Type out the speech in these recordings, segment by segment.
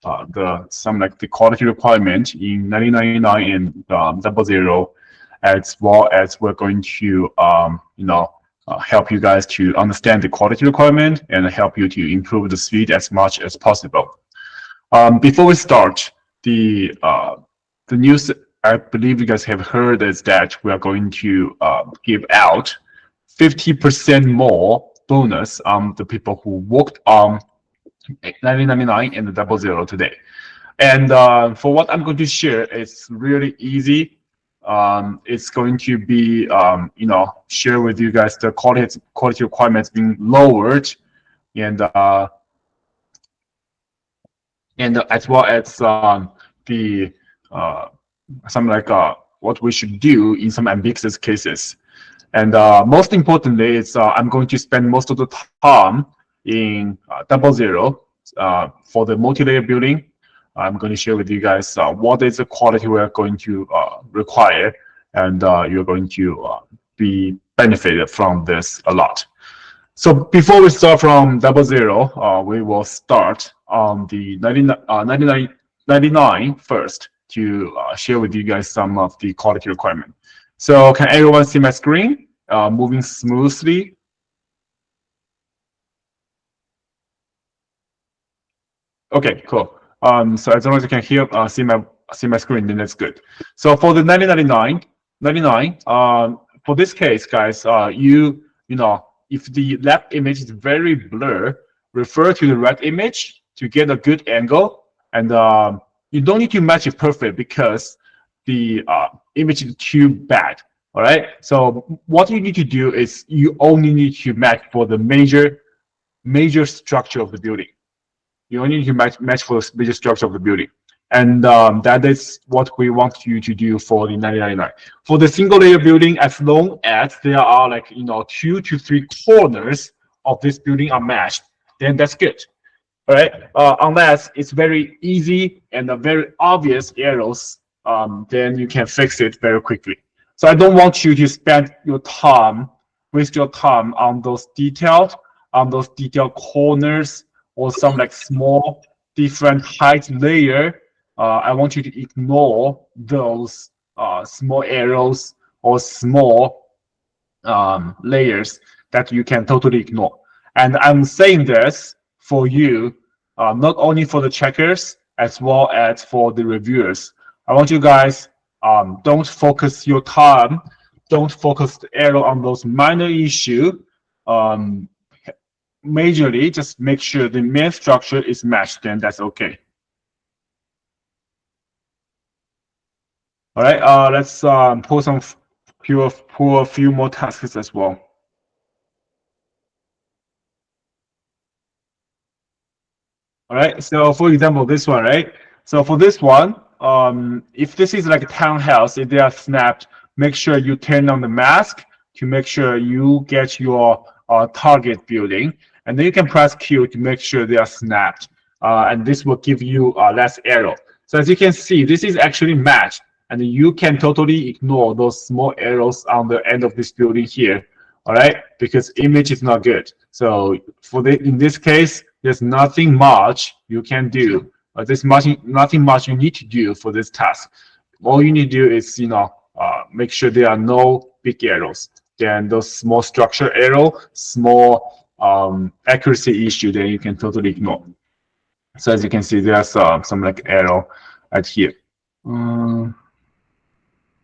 the quality requirement in 9099 and 00, as well as we're going to help you guys to understand the quality requirement and help you to improve the speed as much as possible. Before we start, the news I believe you guys have heard is that we are going to give out 50% more bonus on the people who worked on 9099 and the 00 today. And for what I'm going to share, it's really easy. It's going to be, share with you guys the quality requirements being lowered, and as well as the what we should do in some ambiguous cases. And most importantly, it's I'm going to spend most of the time in 00 for the multi-layer building. I'm going to share with you guys what is the quality we're going to require, and you're going to be benefited from this a lot. So before we start from 00, we will start on the 99 first to share with you guys some of the quality requirement. So can everyone see my screen moving smoothly? Okay, cool. So as long as you can hear, see my screen, then that's good. So for the 99, for this case, guys, if the left image is very blurred, refer to the right image to get a good angle, and you don't need to match it perfect because the image is too bad. All right. So what you need to do is you only need to match for the major structure of the building. You only need to match for the major structure of the building. And that is what we want you to do for the 9099. For the single layer building, as long as there are 2 to 3 corners of this building are matched, then that's good. All right. Unless it's very easy and a very obvious errors, then you can fix it very quickly. So I don't want you to spend your time, waste your time on those detailed corners or some small different height layer. I want you to ignore those small arrows or small layers that you can totally ignore. And I'm saying this for you, not only for the checkers, as well as for the reviewers. I want you guys, don't focus your time, don't focus the arrow on those minor issues. Majorly, just make sure the main structure is matched, then that's okay. All right, let's pull a few more tasks as well. All right, so for example, this one, right? So for this one, if this is like a townhouse, if they are snapped, make sure you turn on the mask to make sure you get your target building, and then you can press Q to make sure they are snapped, and this will give you less error. So as you can see, this is actually matched, and you can totally ignore those small arrows on the end of this building here. All right, because image is not good. So in this case, there's nothing much you can do. There's nothing much you need to do for this task. All you need to do is make sure there are no big errors. Then those small structure error, small accuracy issue, then you can totally ignore. So as you can see, there's some error right here.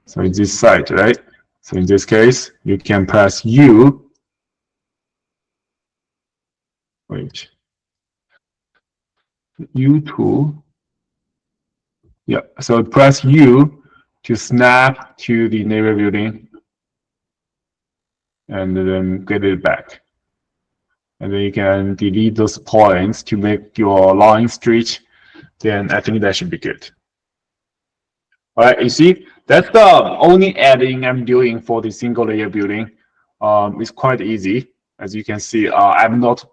So it's this side, right? So in this case, you can press U. Wait. U2. Yeah, so press U to snap to the neighbor building and then get it back. And then you can delete those points to make your line straight. Then I think that should be good. All right, you see, that's the only adding I'm doing for the single layer building. It's quite easy. As you can see, I'm not,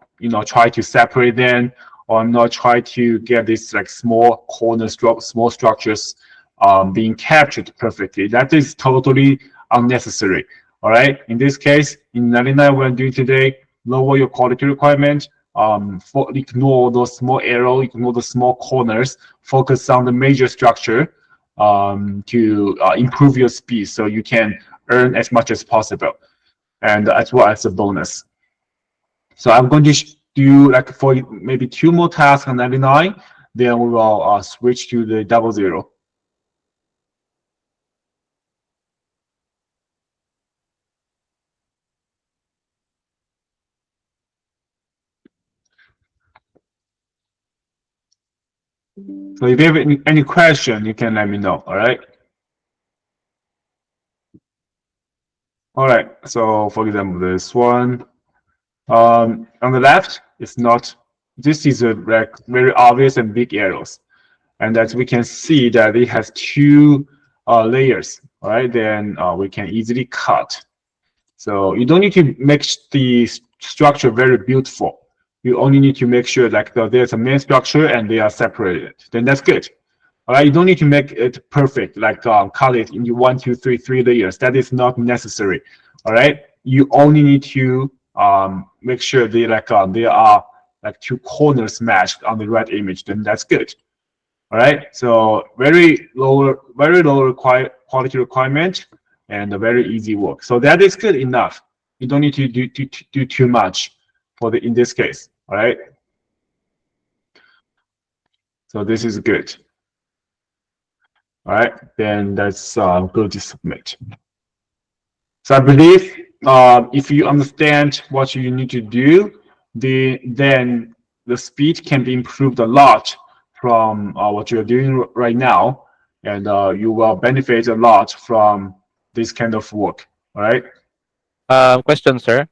try to separate them, or I'm not trying to get this small corner small structures being captured perfectly. That is totally unnecessary. All right. In this case, in 99, we're doing today, lower your quality requirement. ignore those small arrow, ignore the small corners, focus on the major structure to improve your speed so you can earn as much as possible, and as well as a bonus. So I'm going to do like for maybe 2 more tasks on 99, then we will switch to the 00. So if you have any question, you can let me know. All right. All right. So for example, this one on the left, it's not. This is a like very obvious and big arrows, and as we can see that it has 2 layers. All right. Then we can easily cut. So you don't need to make the structure very beautiful. You only need to make sure like there's a main structure and they are separated. Then that's good. All right, you don't need to make it perfect, like cut it into 1, 2, 3, 3 layers. That is not necessary. All right, you only need to make sure they like there are like 2 corners matched on the right image. Then that's good. All right, so very low quality requirement and a very easy work. So that is good enough. You don't need to do too much for in this case. All right. So this is good. All right, then let's go to submit. So I believe if you understand what you need to do, then the speed can be improved a lot from what you're doing right now, and you will benefit a lot from this kind of work. All right. Question, sir.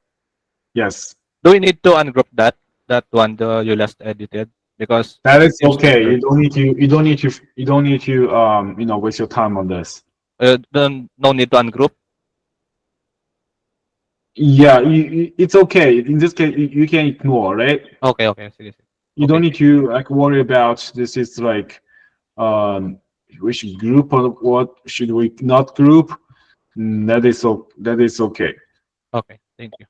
Yes. Do we need to ungroup that one you last edited? Because That it is seems okay. longer. You don't need to waste your time on this. No need to ungroup. Yeah, it's okay. In this case, you can ignore, right? Okay, okay. Sige, sige. You don't Okay, need to like worry about this is like um we should group or what should we not group. That is okay. okay. Thank you.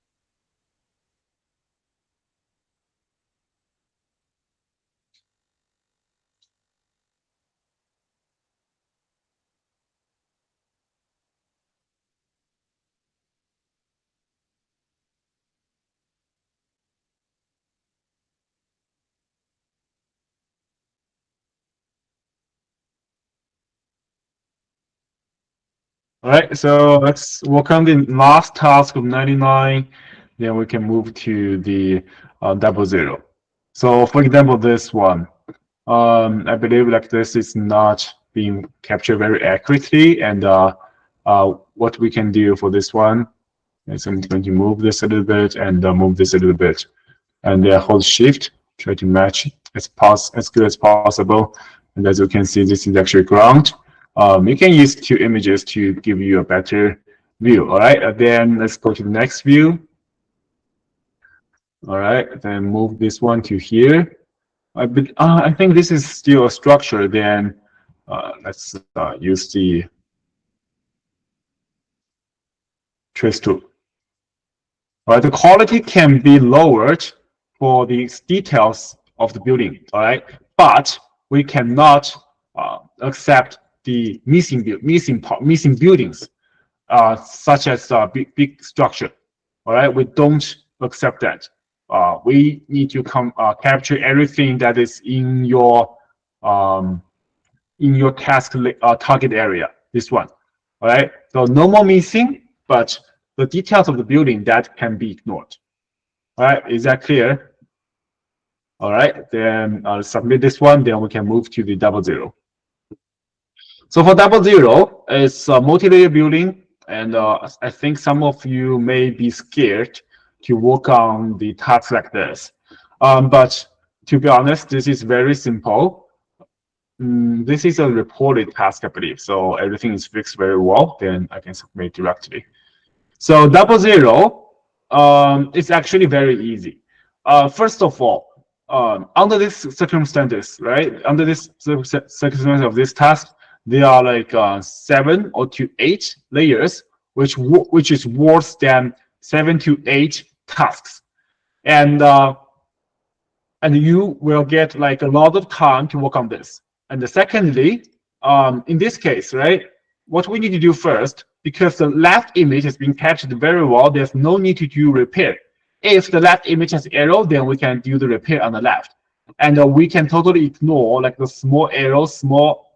All right, so let's work on the last task of 99. Then we can move to the 00. So for example, this one, I believe like this is not being captured very accurately. And what we can do for this one is I'm going to move this a little bit and move this a little bit. And hold shift, try to match as good as possible. And as you can see, this is actually ground. You can use 2 images to give you a better view. All right, then let's go to the next view. All right, then move this one to here. I think this is still a structure. Then let's use the trace tool. All right, the quality can be lowered for the details of the building. All right, but we cannot accept the missing buildings, such as big structure. All right, we don't accept that. We need to capture everything that is in your task target area. This one. All right, so no more missing, but the details of the building that can be ignored. All right, is that clear? All right, then I'll submit this one. Then we can move to the 00. So for 00, it's a multi-layer building, and I think some of you may be scared to work on the tasks like this. But to be honest, this is very simple. This is a reported task, I believe, so everything is fixed very well. Then I can submit directly. So 00, it's actually very easy. First of all, under these circumstances, right? Under this circumstance of this task, there are like 7 or to 8 layers, which is worse than 7 to 8 tasks. And and you will get like a lot of time to work on this. And secondly, in this case, right, what we need to do first, because the left image has been captured very well, there's no need to do repair. If the left image has error, then we can do the repair on the left. And we can totally ignore like the small errors, small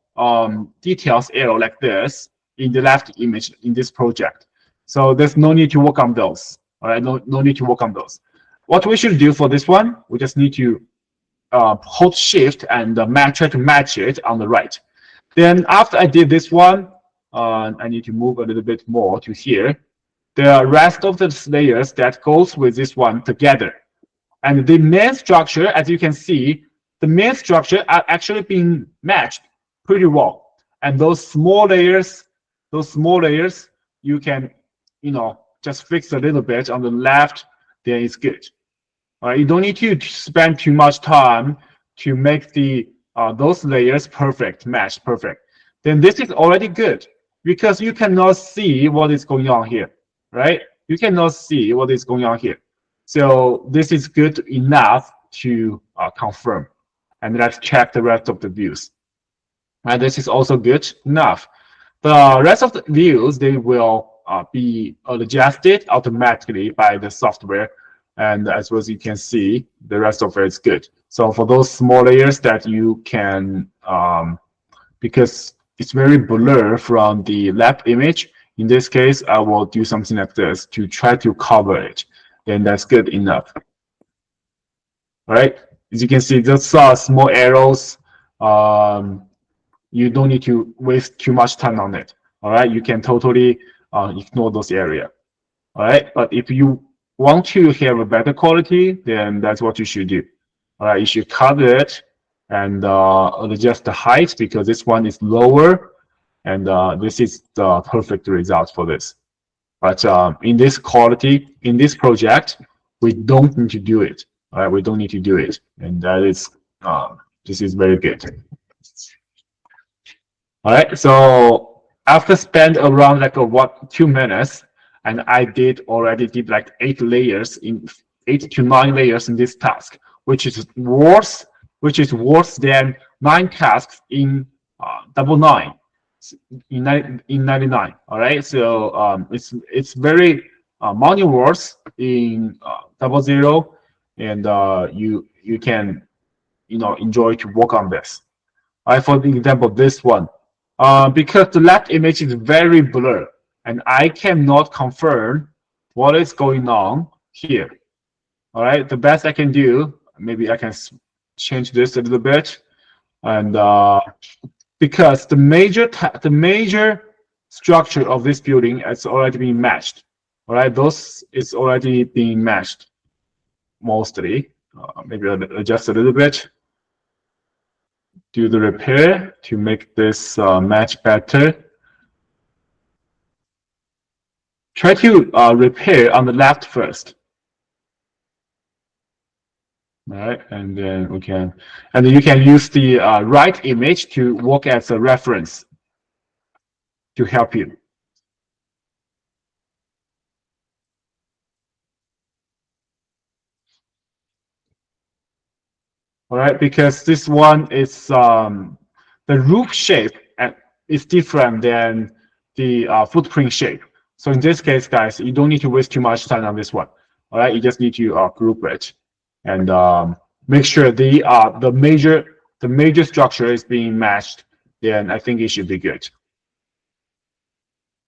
details error like this in the left image in this project. So there's no need to work on those. All right, no need to work on those. What we should do for this one, we just need to hold shift and try to match it on the right. Then after I did this one, I need to move a little bit more to here. The rest of the layers that goes with this one together. And the main structure, as you can see, the main structure are actually being matched pretty well. And those small layers, you can, just fix a little bit on the left, then it's good. All right, you don't need to spend too much time to make the those layers perfect, match perfect. Then this is already good because you cannot see what is going on here, right? You cannot see what is going on here. So this is good enough to confirm. And let's check the rest of the views. And this is also good enough. The rest of the views, they will be adjusted automatically by the software. And as well as you can see, the rest of it is good. So for those small layers that you can, because it's very blur from the lab image, in this case, I will do something like this to try to cover it. Then that's good enough. All right, as you can see, those small arrows. You don't need to waste too much time on it. All right, you can totally ignore those areas. All right, but if you want to have a better quality, then that's what you should do. All right, you should cut it and adjust the height because this one is lower, and this is the perfect result for this. But in this quality, in this project, we don't need to do it. All right, we don't need to do it, and that is this is very good. All right, so after spend around like 2 minutes, and I already did like 8 to 9 layers in this task, which is worse than 9 tasks in double 9 in 99. All right, so it's very money worse in 00, and you can enjoy to work on this. All right, for the example, this one, because the left image is very blurred, and I cannot confirm what is going on here. All right, the best I can do, maybe I can change this a little bit, and because the major structure of this building has already been matched. All right, those is already being matched mostly. Maybe I'll adjust a little bit. Do the repair to make this match better. Try to repair on the left first. All right, and then you can use the right image to work as a reference to help you. All right, because this one is the roof shape is different than the footprint shape. So in this case, guys, you don't need to waste too much time on this one. All right, you just need to group it and make sure the major structure is being matched. Then I think it should be good.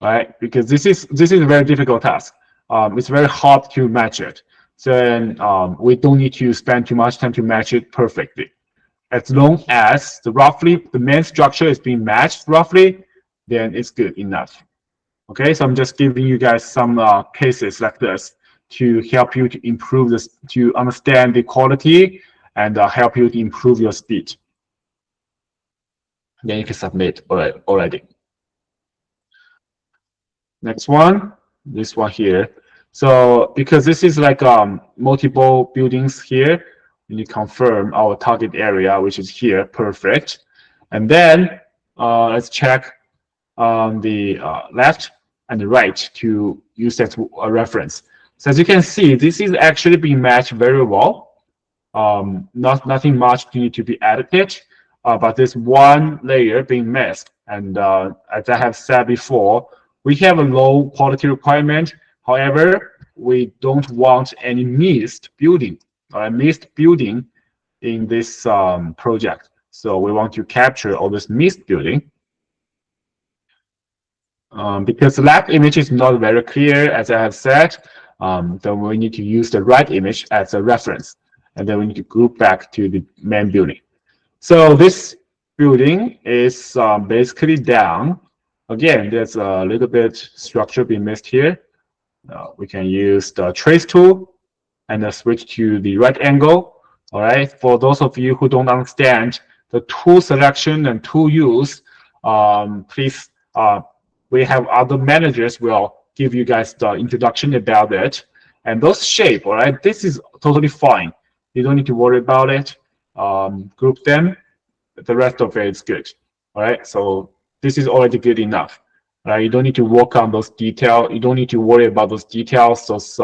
All right, because this is a very difficult task. It's very hard to match it. So we don't need to spend too much time to match it perfectly. As long as the main structure is being matched roughly, then it's good enough. Okay, so I'm just giving you guys some cases like this to help you to improve this, to understand the quality and help you to improve your speed. Then you can submit already. Next one, this one here. So because this is like multiple buildings here, we need to confirm our target area, which is here, perfect. And then let's check on the left and the right to use that as a reference. So as you can see, this is actually being matched very well. Nothing much need to be edited, but this one layer being missed. And as I have said before, we have a low quality requirement. However, we don't want any missed building in this project. So we want to capture all this missed building. Because the left image is not very clear, as I have said, then we need to use the right image as a reference. And then we need to group back to the main building. So this building is basically down. Again, there's a little bit structure being missed here. We can use the trace tool and switch to the right angle. All right. For those of you who don't understand the tool selection and tool use, please, we have other managers will give you guys the introduction about it. And those shape, all right, this is totally fine. You don't need to worry about it. Group them. The rest of it is good. All right. So this is already good enough. Right? You don't need to work on those details. You don't need to worry about those details, those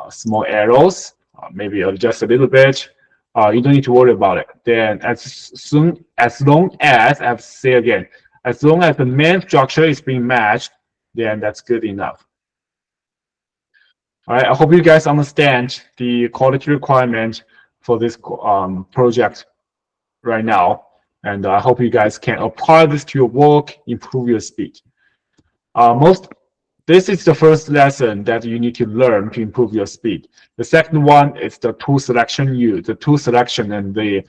small arrows. Maybe adjust a little bit. You don't need to worry about it. Then as long as, I have to say again, as long as the main structure is being matched, then that's good enough. All right, I hope you guys understand the quality requirement for this project right now. And I hope you guys can apply this to your work, improve your speed. This is the first lesson that you need to learn to improve your speed. The second one is the tool selection and the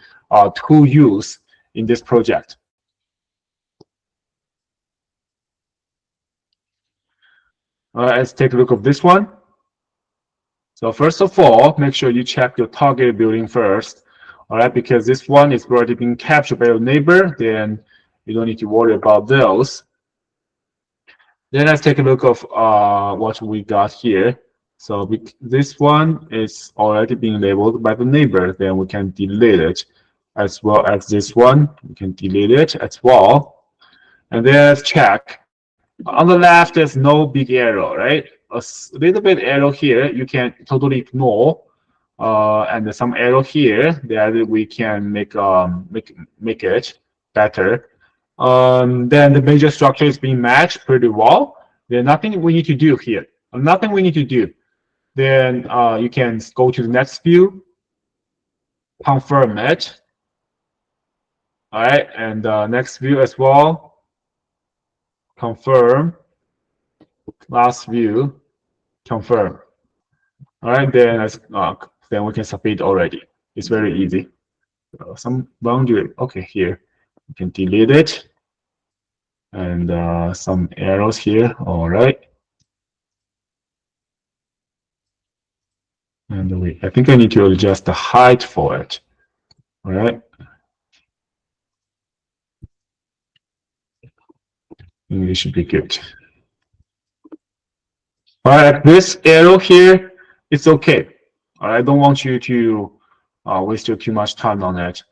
tool use in this project. Let's take a look at this one. So first of all, make sure you check your target building first. All right, because this one is already being captured by your neighbor, then you don't need to worry about those. Then let's take a look of what we got here. So this one is already being labeled by the neighbor. Then we can delete it, as well as this one. We can delete it as well. And then let's check. On the left, there's no big arrow, right? A little bit arrow here you can totally ignore, and some arrow here that we can make it better. Then the major structure is being matched pretty well. There's nothing we need to do here. Nothing we need to do. Then you can go to the next view, confirm it. All right, and next view as well, confirm. Last view, confirm. All right, then we can submit already. It's very easy. Some boundary. Okay, here you can delete it. And some arrows here. All right. And I think I need to adjust the height for it. All right. And it should be good. All right, this arrow here, it's okay. I don't want you to waste too much time on it.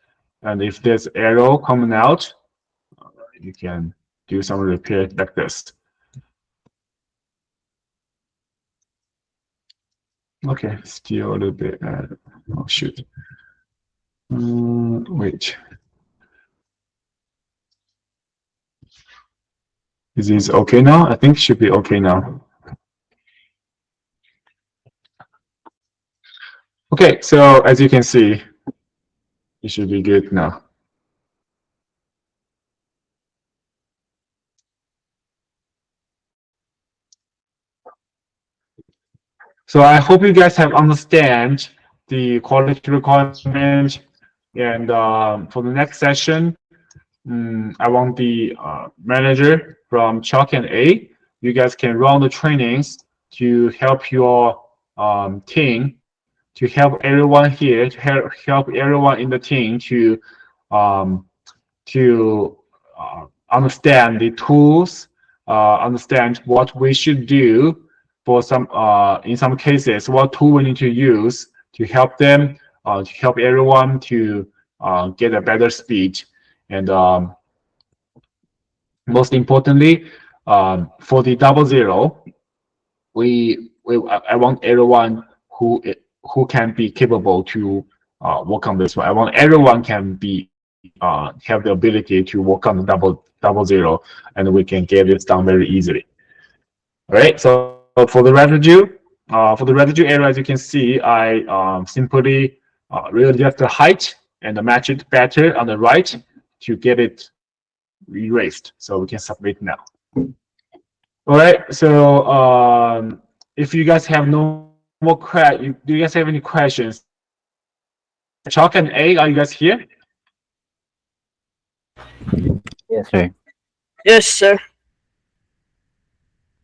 And if there's arrow coming out, you can do some repair like this. Okay, still a little bit. Oh shoot. Wait. Is this okay now? I think it should be okay now. Okay, so as you can see, it should be good now. So I hope you guys have understand the quality requirement. And for the next session, I want the manager from Chalk and A. You guys can run the trainings to help your team, to help everyone here, to help everyone in the team to understand the tools, understand what we should do for some, in some cases, what tool we need to use to help them, to help everyone to get a better speed. And most importantly, for the 00, I want everyone who can be capable to work on this one. I want everyone can be have the ability to work on the double zero, and we can get this done very easily. All right. So for the residue area, as you can see, I simply readjust the height and match it better on the right to get it erased. So we can submit now. All right. So if you guys have no more do you guys have any questions? Chalk and A, are you guys here? Yes, sir. Yes, sir.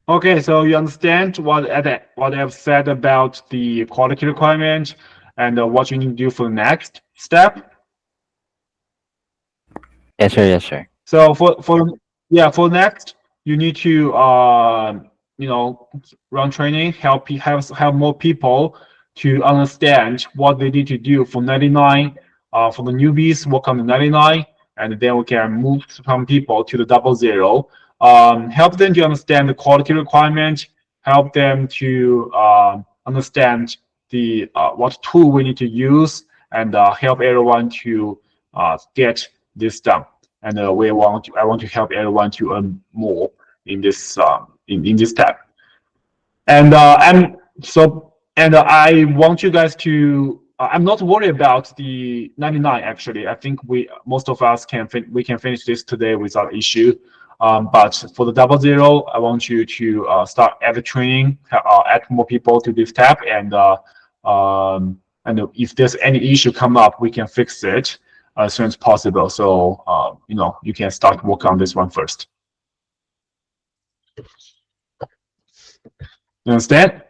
Okay, so you understand what I've said about the quality requirement and what you need to do for the next step. Yes, sir. Yes, sir. So for next, you need to you know, run training, help more people to understand what they need to do for 99. For the newbies, work on the 99, and then we can move some people to the double zero. Help them to understand the quality requirement. Help them to understand the what tool we need to use, and help everyone to get this done. And I want to help everyone to earn more in this in this tab. And I want you guys to. I'm not worried about the 99. Actually, I think most of us we can finish this today without issue. But for the double zero, I want you to start add the training, add more people to this tab, and if there's any issue come up, we can fix it as soon as possible. So you know, you can start work on this one first. You understand?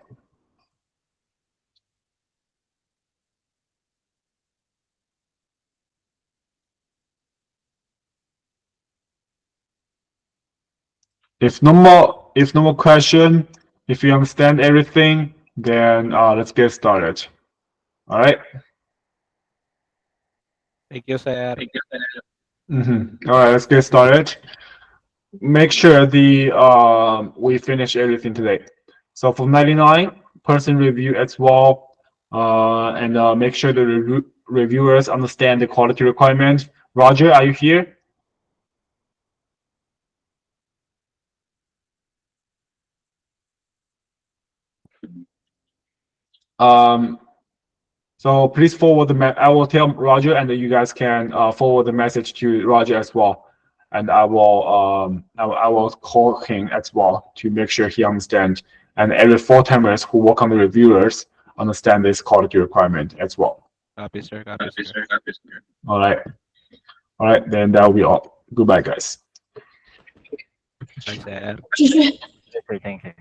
If no more question, if you understand everything, then let's get started. All right. Thank you, sir. Mm-hmm. All right, let's get started. Make sure we finish everything today. So for 99, person review as well, and make sure the reviewers understand the quality requirement. Roger, are you here? So please forward I will tell Roger, and you guys can forward the message to Roger as well. And I will call him as well to make sure he understands. And every full timers who work on the reviewers understand this quality requirement as well. Copy, sir. Copy, sir. All right. All right. Then that will be all. Goodbye, guys. Bye, sir. Teacher. Yes, sir. Thank you.